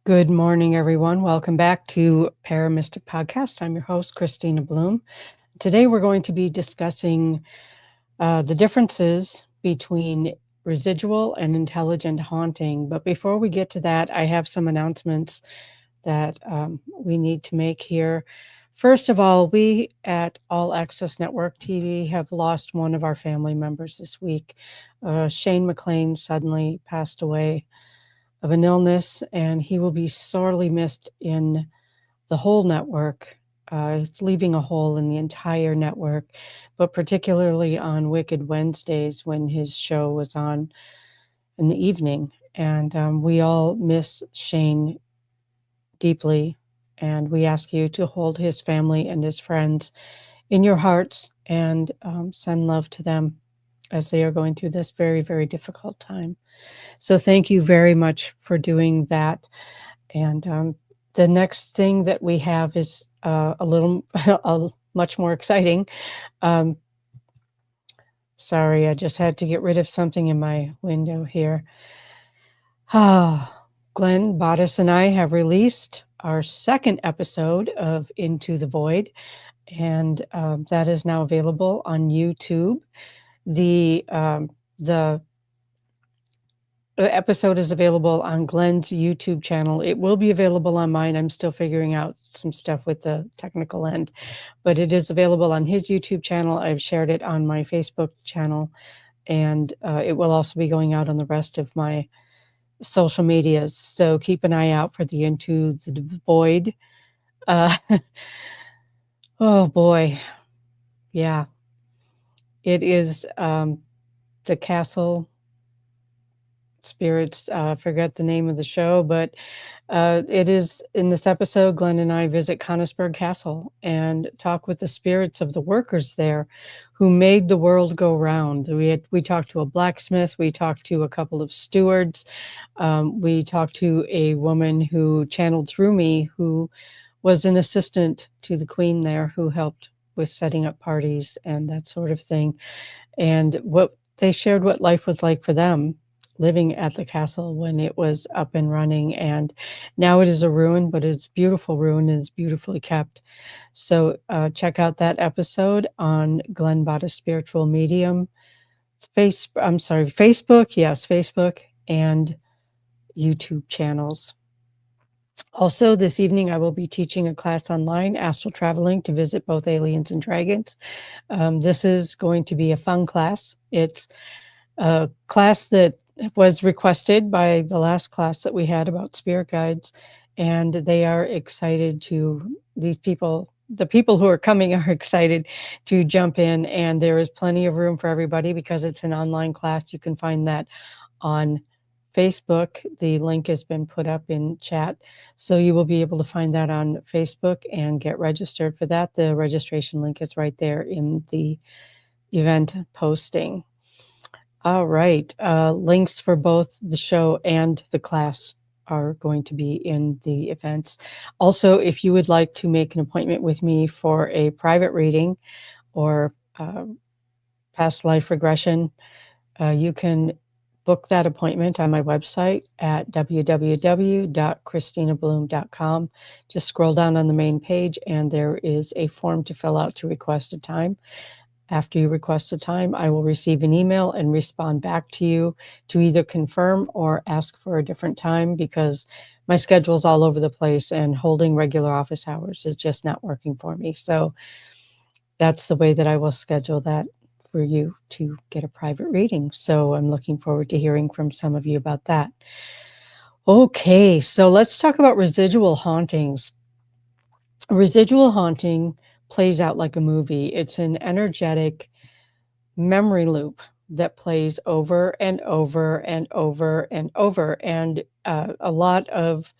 Good morning, everyone. Welcome back to Paramystic Podcast. I'm your host, Kristina Bloom. Today, we're going to be discussing the differences between residual and intelligent haunting. But before we get to that, I have some announcements that we need to make here. First of all, we at All Access Network TV have lost one of our family members this week. Shane McLean suddenly passed away of an illness, and he will be sorely missed in the whole network. It's leaving a hole in the entire network, but particularly on Wicked Wednesdays when his show was on in the evening. And we all miss Shane deeply, and we ask you to hold his family and his friends in your hearts and send love to them as they are going through this very, very difficult time. So thank you very much for doing that. And the next thing that we have is much more exciting. Sorry, I just had to get rid of something in my window here. Glenn Bodice and I have released our second episode of Into the Void, and that is now available on YouTube. The episode is available on Glenn's YouTube channel. It will be available on mine. I'm still figuring out some stuff with the technical end, but it is available on his YouTube channel. I've shared it on my Facebook channel, and it will also be going out on the rest of my social medias. So keep an eye out for the Into the Void. Oh boy. Yeah. It is the castle spirits. Forget the name of the show, but it is in this episode. Glenn and I visit Conisburg Castle and talk with the spirits of the workers there who made the world go round. We talked to a blacksmith, we talked to a couple of stewards, we talked to a woman who channeled through me, who was an assistant to the queen there, who helped with setting up parties and that sort of thing. And what they shared, what life was like for them living at the castle when it was up and running. And now it is a ruin, but it's a beautiful ruin and it's beautifully kept. So check out that episode on Glenn Bodice Spiritual Medium. Facebook, yes, Facebook and YouTube channels. Also, this evening, I will be teaching a class online, astral traveling to visit both aliens and dragons. This is going to be a fun class. It's a class that was requested by the last class that we had about spirit guides, and they are excited the people who are coming are excited to jump in, and there is plenty of room for everybody because it's an online class. You can find that on Facebook. The link has been put up in chat, so you will be able to find that on Facebook and get registered for that. The registration link is right there in the event posting. All right. Links for both the show and the class are going to be in the events. Also, if you would like to make an appointment with me for a private reading or past life regression, you can book that appointment on my website at www.kristinabloom.com. Just scroll down on the main page and there is a form to fill out to request a time. After you request the time, I will receive an email and respond back to you to either confirm or ask for a different time, because my schedule's all over the place and holding regular office hours is just not working for me. So that's the way that I will schedule that for you to get a private reading. So I'm looking forward to hearing from some of you about that. Okay, so let's talk about residual hauntings. A residual haunting plays out like a movie. It's an energetic memory loop that plays over and over and over and over. And a lot of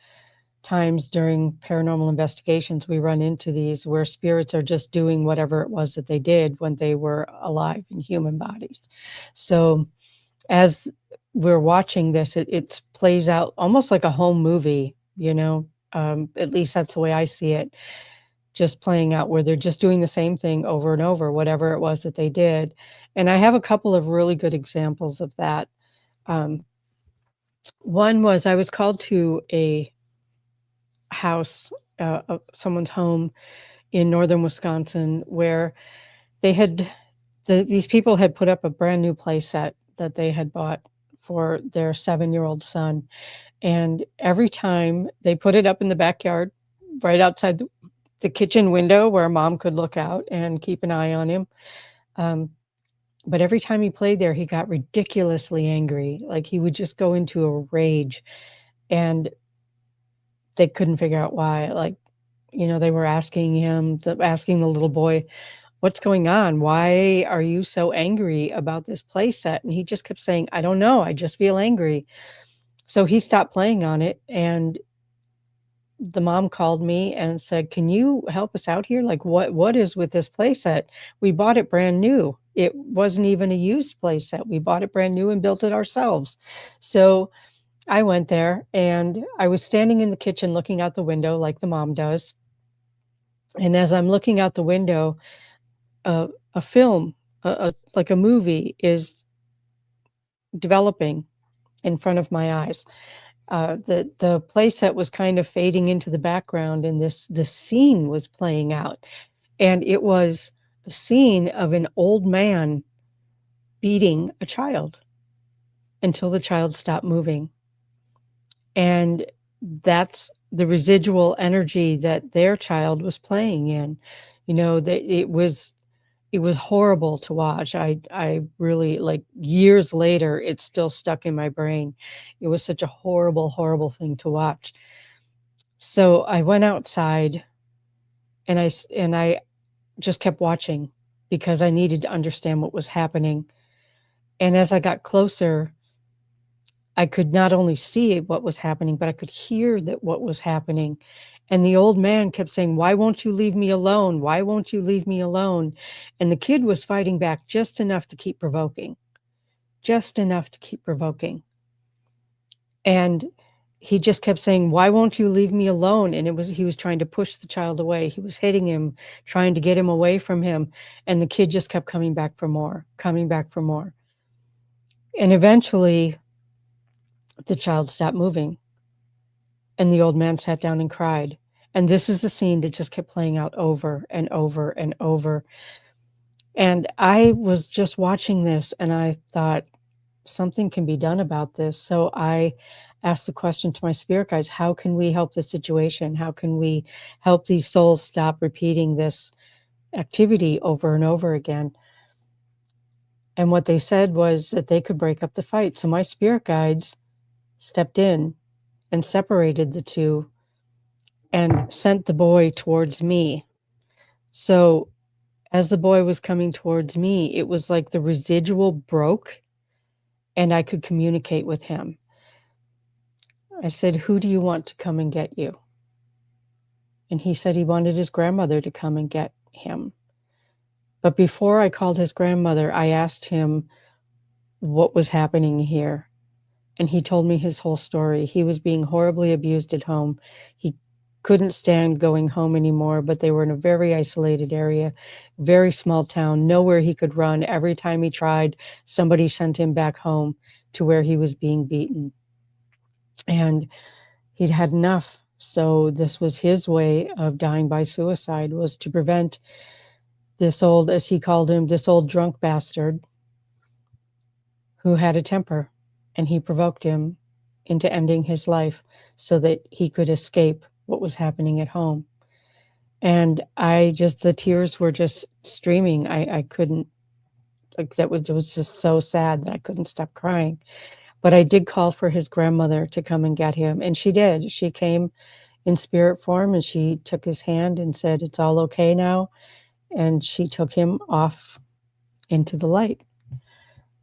times during paranormal investigations, we run into these where spirits are just doing whatever it was that they did when they were alive in human bodies. So as we're watching this, it plays out almost like a home movie, at least that's the way I see it. Just playing out where they're just doing the same thing over and over, whatever it was that they did. And I have a couple of really good examples of that. One was I was called to a house, someone's home in northern Wisconsin, where they had these people had put up a brand new play set that they had bought for their 7-year-old son, and every time they put it up in the backyard, right outside the kitchen window where mom could look out and keep an eye on him, but every time he played there, he got ridiculously angry, like, he would just go into a rage, and they couldn't figure out why, like, they were asking the little boy, "What's going on? Why are you so angry about this play set?" And he just kept saying, "I don't know, I just feel angry." So he stopped playing on it, and the mom called me and said, "Can you help us out here? Like, what is with this play set? We bought it brand new. It wasn't even a used play set. We bought it brand new and built it ourselves." So I went there, and I was standing in the kitchen looking out the window like the mom does, and as I'm looking out the window, a film, like a movie is developing in front of my eyes. The playset was kind of fading into the background, and this scene was playing out, and it was a scene of an old man beating a child until the child stopped moving, and that's the residual energy that their child was playing in. That it was horrible to watch. I really, like, years later, it's still stuck in my brain. It was such a horrible, horrible thing to watch. So I went outside, and I just kept watching because I needed to understand what was happening. And as I got closer, I could not only see what was happening, but I could hear that what was happening. And the old man kept saying, "Why won't you leave me alone? Why won't you leave me alone?" And the kid was fighting back just enough to keep provoking, just enough to keep provoking. And he just kept saying, "Why won't you leave me alone?" And he was trying to push the child away. He was hitting him, trying to get him away from him. And the kid just kept coming back for more, coming back for more. And eventually the child stopped moving. And the old man sat down and cried. And this is a scene that just kept playing out over and over and over. And I was just watching this, and I thought, something can be done about this. So I asked the question to my spirit guides, how can we help the situation? How can we help these souls stop repeating this activity over and over again? And what they said was that they could break up the fight. So my spirit guides stepped in and separated the two and sent the boy towards me. So as the boy was coming towards me, it was like the residual broke and I could communicate with him. I said, "Who do you want to come and get you?" And he said he wanted his grandmother to come and get him. But before I called his grandmother, I asked him what was happening here. And he told me his whole story. He was being horribly abused at home. He couldn't stand going home anymore, but they were in a very isolated area, very small town, nowhere he could run. Every time he tried, somebody sent him back home to where he was being beaten. And he'd had enough. So this was his way of dying by suicide, was to prevent this old, as he called him, this old drunk bastard who had a temper, and he provoked him into ending his life so that he could escape what was happening at home. And the tears were just streaming. I couldn't, like, it was just so sad that I couldn't stop crying. But I did call for his grandmother to come and get him, and she did. She came in spirit form, and she took his hand and said, "It's all okay now." And she took him off into the light.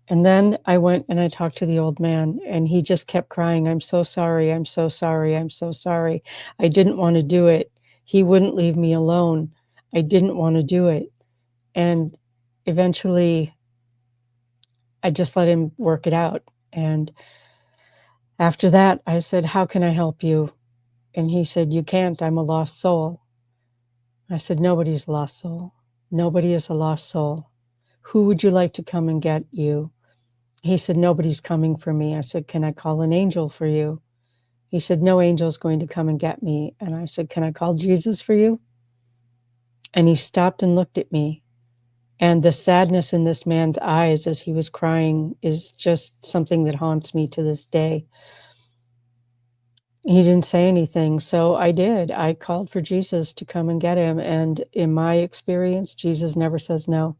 And then I went and I talked to the old man, and he just kept crying, "I'm so sorry, I'm so sorry, I'm so sorry. I didn't want to do it. He wouldn't leave me alone. I didn't want to do it." And eventually, I just let him work it out. And after that, I said, "How can I help you?" And he said, "You can't. I'm a lost soul." I said, "Nobody's a lost soul. Nobody is a lost soul. Who would you like to come and get you?" He said, "Nobody's coming for me." I said, "Can I call an angel for you?" He said, "No angel's going to come and get me." And I said, "Can I call Jesus for you?" And he stopped and looked at me. And the sadness in this man's eyes as he was crying is just something that haunts me to this day. He didn't say anything, so I did. I called for Jesus to come and get him, and in my experience, Jesus never says no.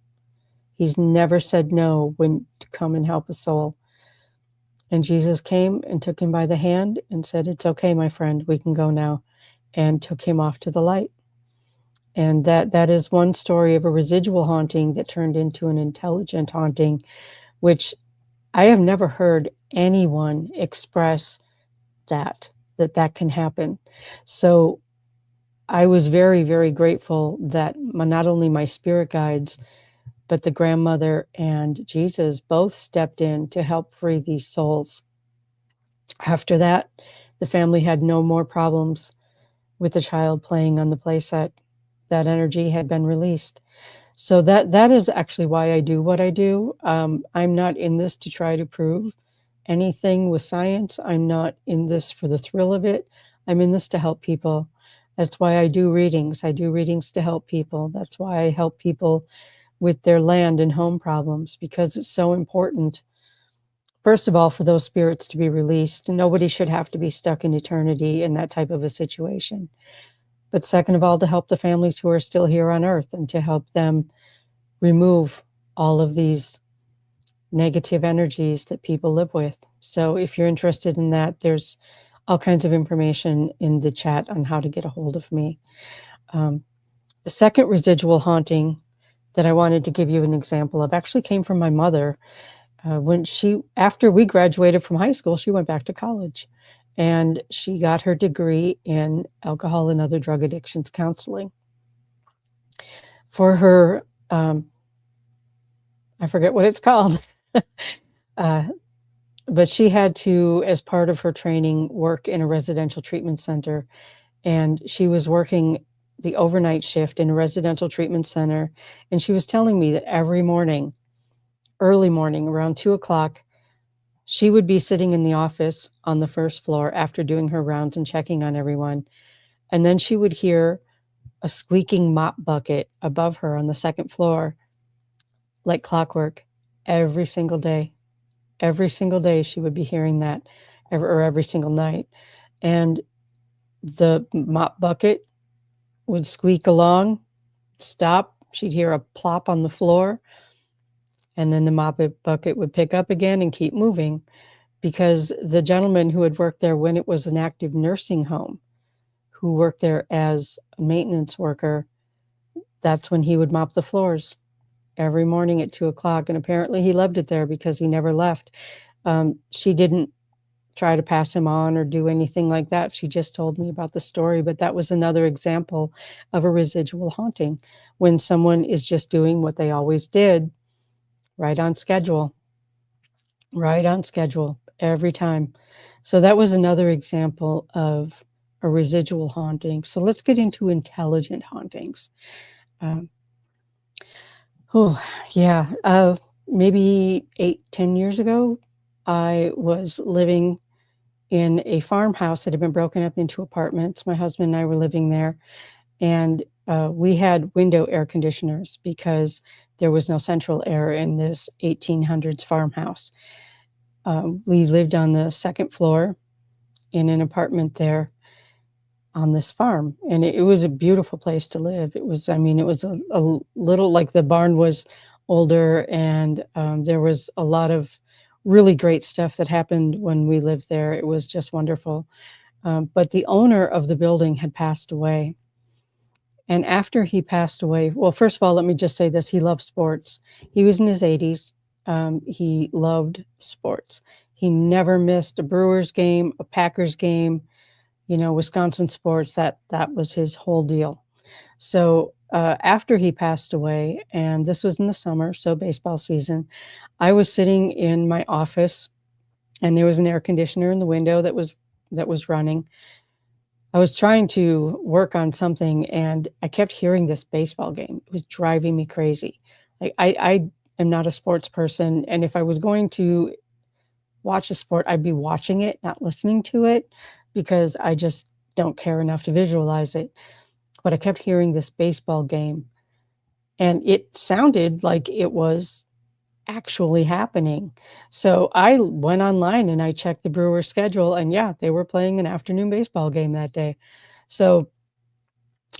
He's never said no when to come and help a soul. And Jesus came and took him by the hand and said, "It's okay, my friend, we can go now," and took him off to the light. And that is one story of a residual haunting that turned into an intelligent haunting, which I have never heard anyone express that can happen. So I was very, very grateful that not only my spirit guides, but the grandmother and Jesus both stepped in to help free these souls. After that, the family had no more problems with the child playing on the playset. That energy had been released. So that is actually why I do what I do. I'm not in this to try to prove anything with science. I'm not in this for the thrill of it. I'm in this to help people. That's why I do readings. I do readings to help people. That's why I help people with their land and home problems, because it's so important. First of all, for those spirits to be released. Nobody should have to be stuck in eternity in that type of a situation. But second of all, to help the families who are still here on earth and to help them remove all of these negative energies that people live with. So if you're interested in that, there's all kinds of information in the chat on how to get a hold of me. The second residual haunting that I wanted to give you an example of actually came from my mother. After we graduated from high school, she went back to college and she got her degree in alcohol and other drug addictions counseling. For her, I forget what it's called, but she had to, as part of her training, work in a residential treatment center. And she was working the overnight shift in a residential treatment center. And she was telling me that every morning, early morning, around 2 o'clock, she would be sitting in the office on the first floor after doing her rounds and checking on everyone. And then she would hear a squeaking mop bucket above her on the second floor, like clockwork, every single day. Every single day she would be hearing that, every single night. And the mop bucket would squeak along, stop, she'd hear a plop on the floor, and then the mop bucket would pick up again and keep moving, because the gentleman who had worked there when it was an active nursing home, who worked there as a maintenance worker, that's when he would mop the floors every morning at 2 o'clock. And apparently he loved it there because he never left. She didn't try to pass him on or do anything like that. She just told me about the story. But that was another example of a residual haunting, when someone is just doing what they always did, right on schedule every time. So that was another example of a residual haunting. So let's get into intelligent hauntings. Maybe 8-10 years ago, I was living in a farmhouse that had been broken up into apartments. My husband and I were living there, and we had window air conditioners because there was no central air in this 1800s farmhouse. We lived on the second floor in an apartment there on this farm, and it was a beautiful place to live. It was a little, like, the barn was older, and there was a lot of really great stuff that happened when we lived there. It was just wonderful. But the owner of the building had passed away. And after he passed away, well, first of all, let me just say this: he loved sports. He was in his 80s. He loved sports. He never missed a Brewers game, a Packers game, Wisconsin sports. That was his whole deal. So after he passed away, and this was in the summer, so baseball season, I was sitting in my office, and there was an air conditioner in the window that was running. I was trying to work on something, and I kept hearing this baseball game. It was driving me crazy. Like, I am not a sports person, and if I was going to watch a sport, I'd be watching it, not listening to it. because I just don't care enough to visualize it. But I kept hearing this baseball game, and it sounded like it was actually happening. So I went online and I checked the Brewers schedule, and yeah, they were playing an afternoon baseball game that day. So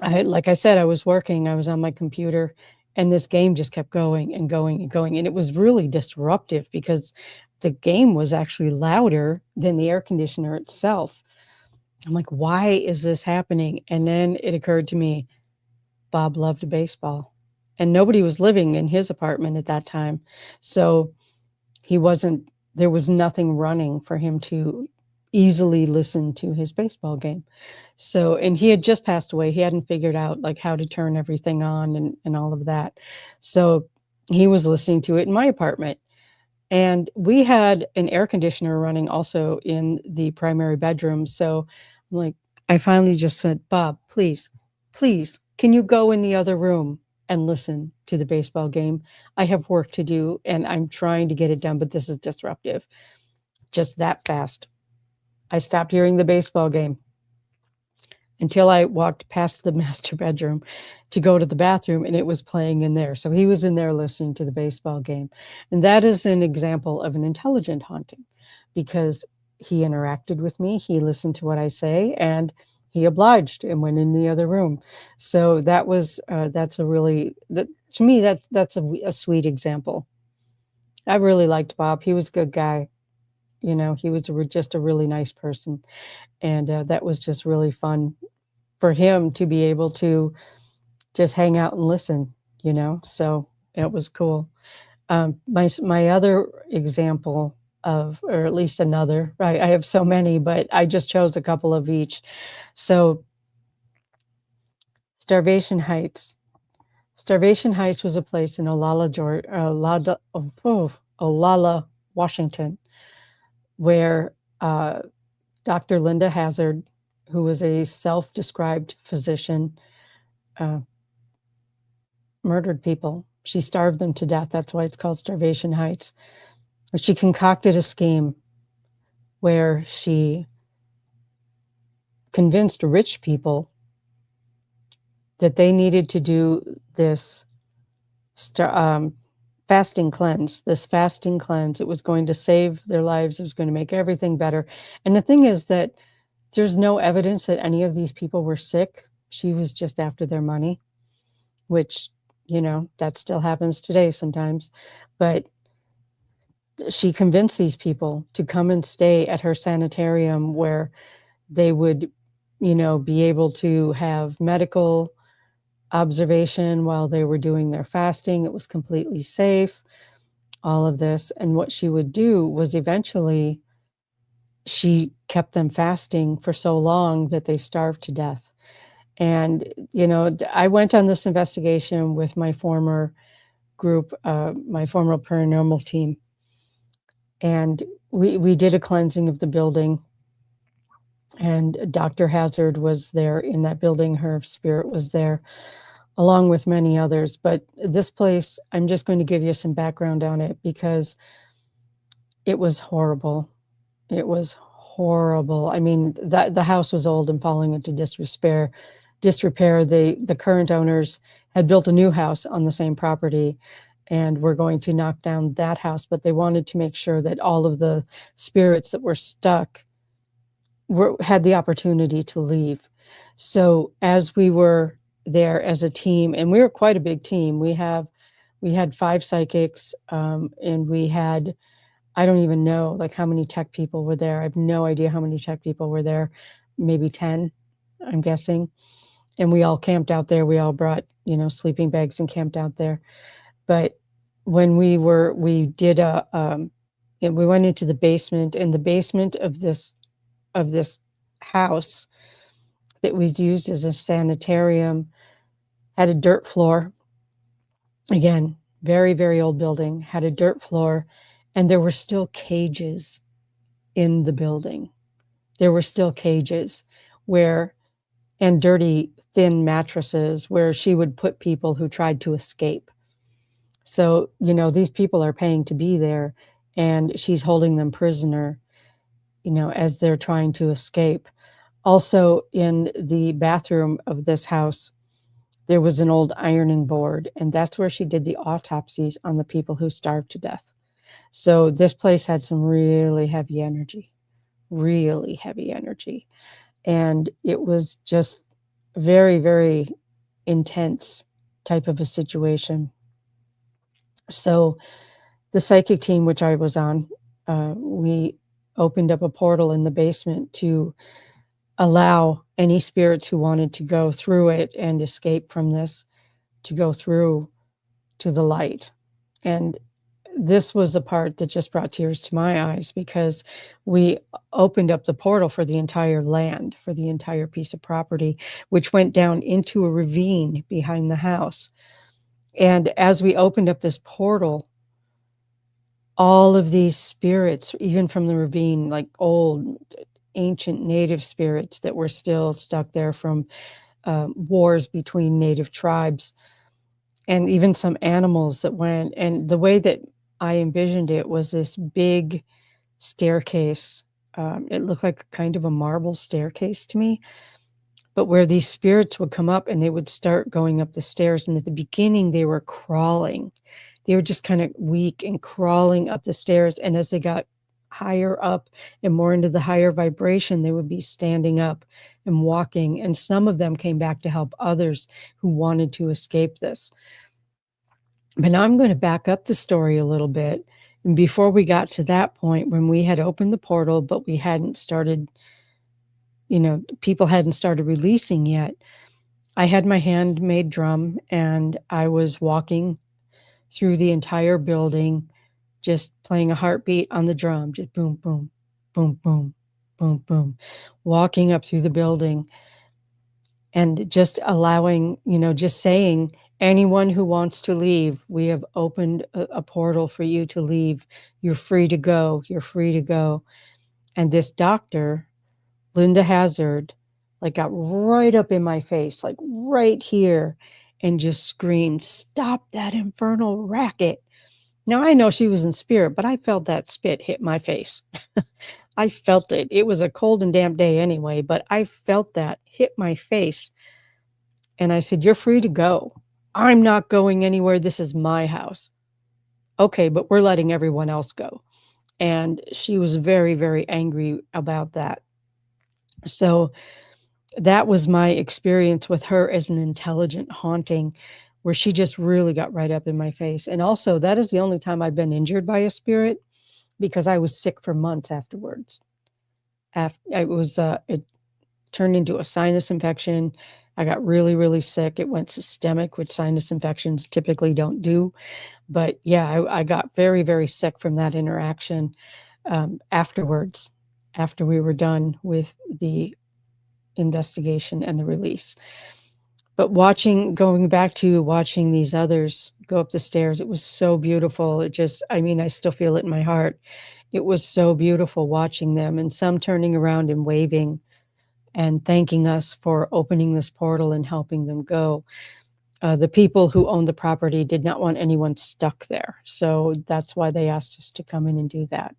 like I said, I was working, I was on my computer, and this game just kept going and going and going, and it was really disruptive because the game was actually louder than the air conditioner itself. I'm like, "Why is this happening?" And then it occurred to me, Bob loved baseball, and nobody was living in his apartment at that time, so he wasn't there was nothing running for him to easily listen to his baseball game. So and he had just passed away, he hadn't figured out, like, how to turn everything on and all of that. So, he was listening to it in my apartment, and we had an air conditioner running also in the primary bedroom, so, I'm like I finally just said, "Bob, please, please, can you go in the other room and listen to the baseball game? I have work to do, and I'm trying to get it done, but this is disruptive." Just that fast. I stopped hearing the baseball game until I walked past the master bedroom to go to the bathroom, and it was playing in there. So he was in there listening to the baseball game. And that is an example of an intelligent haunting because he interacted with me, he listened to what I say, and he obliged and went in the other room. So that's a really that to me that's a sweet example. I really liked Bob. He was a good guy. You know, he was just a really nice person. And that was just really fun for him to be able to just hang out and listen, you know? So it was cool. My other example of or at least another, I have so many, but I just chose a couple of each. So Starvation Heights. Starvation Heights was a place in Olalla, Washington, where, Dr. Linda Hazard, who was a self-described physician, uh, murdered people. She starved them to death. That's why it's called Starvation Heights. But she concocted a scheme where she convinced rich people that they needed to do this fasting cleanse. This fasting cleanse, it was going to save their lives. It was going to make everything better. And the thing is that there's no evidence that any of these people were sick. She was just after their money, which, you know, that still happens today sometimes. But she convinced these people to come and stay at her sanitarium where they would, you know, be able to have medical observation while they were doing their fasting. It was completely safe, all of this. And what she would do was eventually she kept them fasting for so long that they starved to death. And, you know, I went on this investigation with my former group, my former paranormal team, and we did a cleansing of the building, and Dr. Hazard was there in that building. Her spirit was there, along with many others. But this place, I'm just going to give you some background on it because it was horrible. It was horrible. I mean, the house was old and falling into disrepair. The current owners had built a new house on the same property and were going to knock down that house, but they wanted to make sure that all of the spirits that were stuck had the opportunity to leave. So as we were there as a team, and we were quite a big team, we had 5 psychics, and we had I don't even know, like, how many tech people were there. I have no idea how many tech people were there, maybe 10, I'm guessing, and we all camped out there. We all brought, you know, sleeping bags and camped out there. But when we did and we went into the basement, and the basement of this house that was used as a sanitarium had a dirt floor. Again, very, very old building, had a dirt floor, and there were still cages in the building. There were still cages where and dirty, thin mattresses where she would put people who tried to escape. So, you know, these people are paying to be there, and she's holding them prisoner, you know, as they're trying to escape. Also, in the bathroom of this house, there was an old ironing board, and that's where she did the autopsies on the people who starved to death. So this place had some really heavy energy. And it was just very, very intense type of a situation. So the psychic team, which I was on, we opened up a portal in the basement to allow any spirits who wanted to go through it and escape from this to go through to the light. And this was a part that just brought tears to my eyes because we opened up the portal for the entire land, for the entire piece of property, which went down into a ravine behind the house. And as we opened up this portal, all of these spirits, even from the ravine, like old, ancient native spirits that were still stuck there from wars between native tribes, and even some animals that went. And the way that I envisioned it was this big staircase. It looked like kind of a marble staircase to me, but where these spirits would come up and they would start going up the stairs. And at the beginning, they were crawling. They were just kind of weak and crawling up the stairs. And as they got higher up and more into the higher vibration, they would be standing up and walking. And some of them came back to help others who wanted to escape this. But now I'm going to back up the story a little bit. And before we got to that point, when we had opened the portal, but we hadn't started, people hadn't started releasing yet, I had my handmade drum and I was walking through the entire building, just playing a heartbeat on the drum, just boom, boom, boom, boom, boom, boom, walking up through the building and just allowing, just saying, anyone who wants to leave, we have opened a portal for you to leave. You're free to go. You're free to go. And this doctor, Linda Hazard, like got right up in my face, like right here, and just screamed, "Stop that infernal racket." Now, I know she was in spirit, but I felt that spit hit my face. I felt it. It was a cold and damp day anyway, but I felt that hit my face. And I said, "You're free to go. I'm not going anywhere. This is my house." "Okay, but we're letting everyone else go." And she was very, very angry about that. So that was my experience with her as an intelligent haunting, where she just really got right up in my face. And also, that is the only time I've been injured by a spirit, because I was sick for months afterwards. It turned into a sinus infection. I got really, really sick. It went systemic, which sinus infections typically don't do. But yeah, I got very, very sick from that interaction afterwards, after we were done with the investigation and the release. But going back to watching these others go up the stairs, it was so beautiful. I still feel it in my heart. It was so beautiful watching them, and some turning around and waving and thanking us for opening this portal and helping them go. The people who owned the property did not want anyone stuck there. So that's why they asked us to come in and do that.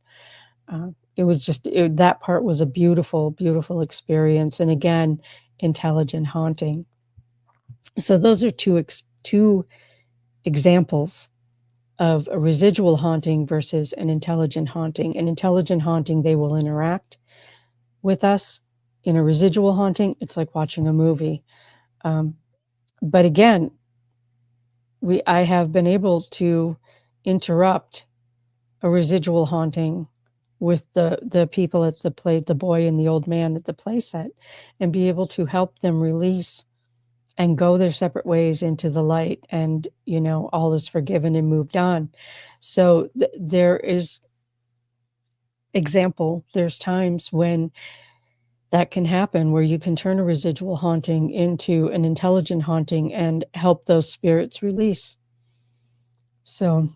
That part was a beautiful, beautiful experience. And again, intelligent haunting. So those are two examples of a residual haunting versus an intelligent haunting. An intelligent haunting, they will interact with us. In a residual haunting, it's like watching a movie. But again, I have been able to interrupt a residual haunting with the people at the boy and the old man at the play set, and be able to help them release and go their separate ways into the light, and all is forgiven and moved on. So there's times when that can happen, where you can turn a residual haunting into an intelligent haunting and help those spirits release. So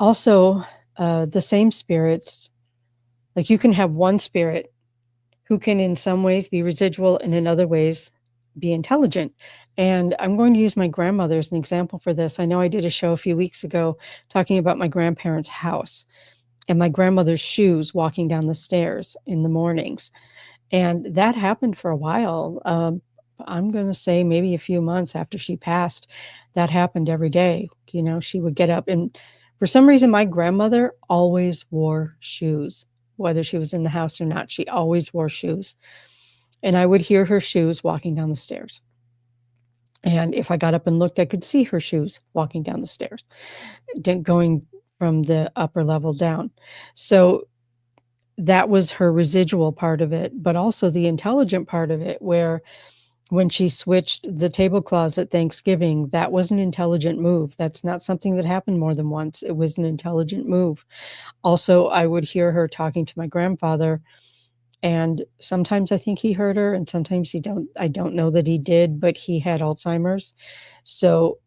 also the same spirits, like you can have one spirit who can in some ways be residual and in other ways be intelligent. And I'm going to use my grandmother as an example for this. I know I did a show a few weeks ago talking about my grandparents' house. and my grandmother's shoes walking down the stairs in the mornings. And that happened for a while. I'm going to say maybe a few months after she passed, that happened every day. She would get up, and for some reason, my grandmother always wore shoes, whether she was in the house or not. She always wore shoes. And I would hear her shoes walking down the stairs. And if I got up and looked, I could see her shoes walking down the stairs, going from the upper level down. So that was her residual part of it, but also the intelligent part of it, where when she switched the tablecloths at Thanksgiving, that was an intelligent move. That's not something that happened more than once. It was an intelligent move. Also, I would hear her talking to my grandfather, and sometimes I think he heard her, and sometimes I don't know that he did, but he had Alzheimer's. So,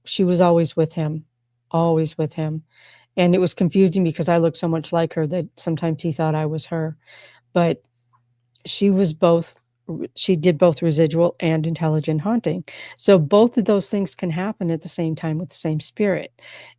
she was always with him, always with him. And it was confusing because I looked so much like her that sometimes he thought I was her. But she was both she did both residual and intelligent haunting. So both of those things can happen at the same time with the same spirit.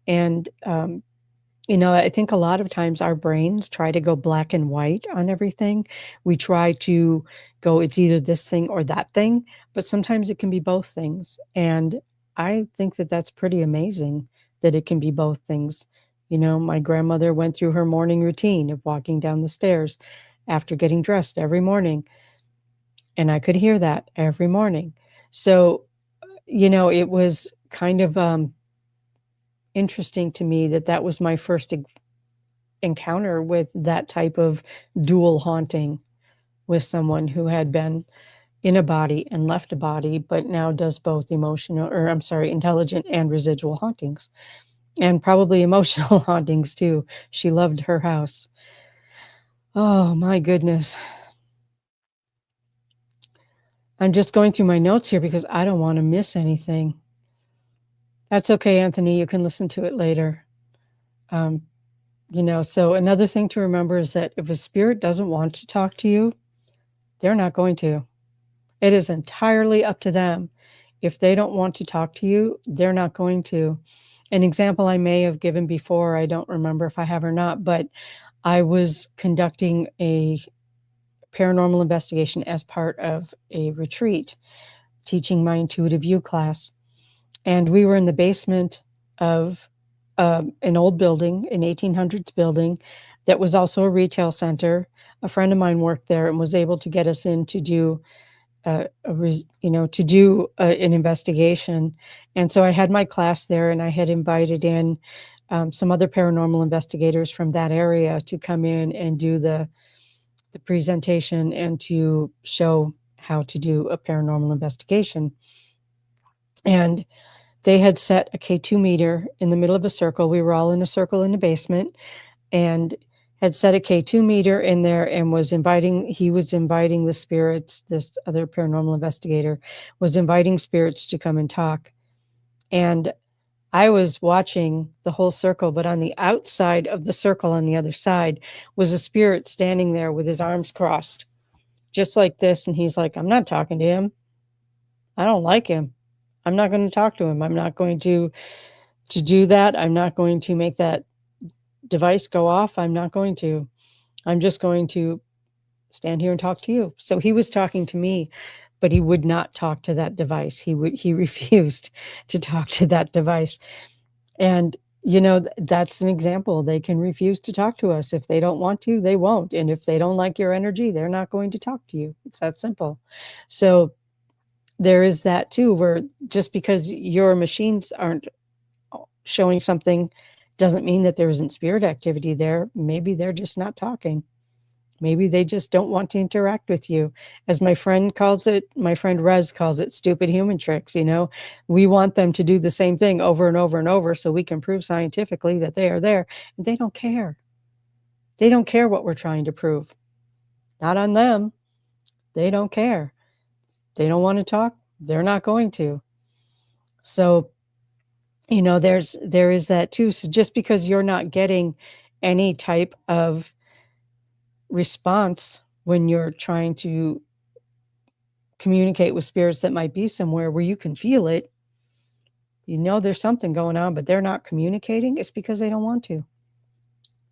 And I think a lot of times our brains try to go black and white on everything. We try to go, it's either this thing or that thing, but sometimes it can be both things. And I think that that's pretty amazing that it can be both things. My grandmother went through her morning routine of walking down the stairs after getting dressed every morning, and I could hear that every morning. So, it was kind of interesting to me that that was my first encounter with that type of dual haunting, with someone who had been in a body and left a body, but now does both intelligent and residual hauntings, and probably emotional hauntings too. She loved her house. Oh my goodness. I'm just going through my notes here because I don't want to miss anything. That's okay, Anthony. You can listen to it later. So another thing to remember is that if a spirit doesn't want to talk to you, they're not going to. It is entirely up to them. If they don't want to talk to you, they're not going to. An example I may have given before, I don't remember if I have or not, but I was conducting a paranormal investigation as part of a retreat, teaching my intuitive view class. And we were in the basement of an old building, an 1800s building that was also a retail center. A friend of mine worked there and was able to get us in to do an investigation. And so I had my class there, and I had invited in some other paranormal investigators from that area to come in and do the presentation and to show how to do a paranormal investigation. And they had set a K2 meter in the middle of a circle. We were all in a circle in the basement, and had set a K2 meter in there, and he was inviting the spirits. This other paranormal investigator was inviting spirits to come and talk. And I was watching the whole circle, but on the outside of the circle on the other side was a spirit standing there with his arms crossed, just like this. And he's like, I'm not talking to him. I don't like him. I'm not going to talk to him. I'm not going to do that. I'm not going to make that device go off. I'm not going to. I'm just going to stand here and talk to you. So he was talking to me, but he would not talk to that device. He refused to talk to that device. And that's an example. They can refuse to talk to us. If they don't want to, they won't. And if they don't like your energy, they're not going to talk to you. It's that simple. So there is that too, where just because your machines aren't showing something doesn't mean that there isn't spirit activity there. Maybe they're just not talking. Maybe they just don't want to interact with you. As my friend Rez calls it, stupid human tricks. We want them to do the same thing over and over and over so we can prove scientifically that they are there. And they don't care. They don't care what we're trying to prove. Not on them. They don't care. They don't want to talk. They're not going to. So, there is that too. So just because you're not getting any type of response when you're trying to communicate with spirits that might be somewhere where you can feel it, there's something going on, but they're not communicating, it's because they don't want to.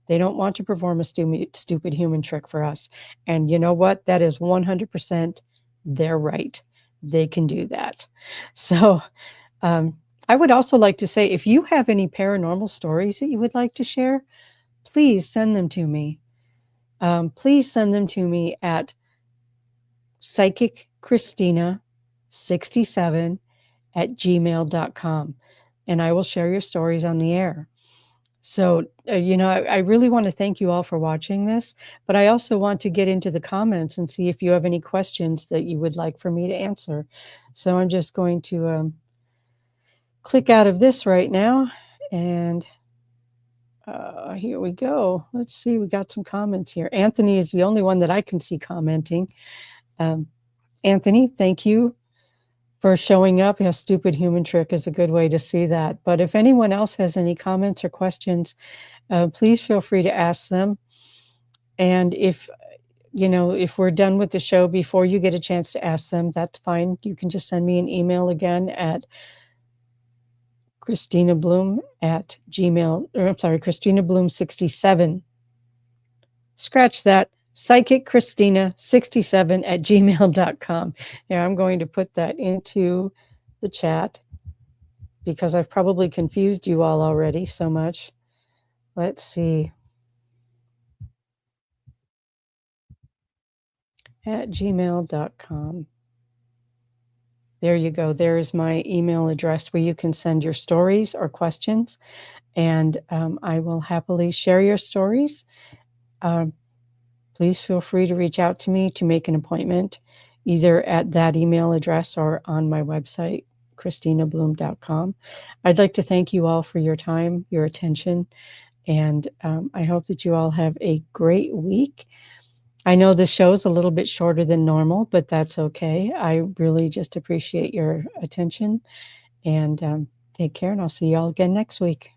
They don't want to perform a stupid human trick for us. And you know what? That is 100% their right. They can do that. So, I would also like to say, if you have any paranormal stories that you would like to share, please send them to me. Please send them to me at psychiccristina67@gmail.com, and I will share your stories on the air. So, I really want to thank you all for watching this, but I also want to get into the comments and see if you have any questions that you would like for me to answer. So I'm just going to click out of this right now, and here we go. Let's see, we got some comments here. Anthony is the only one that I can see commenting. Anthony, thank you for showing up. A stupid human trick is a good way to see that. But if anyone else has any comments or questions, please feel free to ask them. And if we're done with the show before you get a chance to ask them, that's fine. You can just send me an email again at KristinaBloom@gmail.com. Scratch that. PsychicChristina67@gmail.com. Yeah, I'm going to put that into the chat because I've probably confused you all already so much. Let's see. At gmail.com. There you go. There's my email address where you can send your stories or questions, and I will happily share your stories. Please feel free to reach out to me to make an appointment, either at that email address or on my website, KristinaBloom.com. I'd like to thank you all for your time, your attention, and I hope that you all have a great week. I know this show is a little bit shorter than normal, but that's okay. I really just appreciate your attention, and take care, and I'll see you all again next week.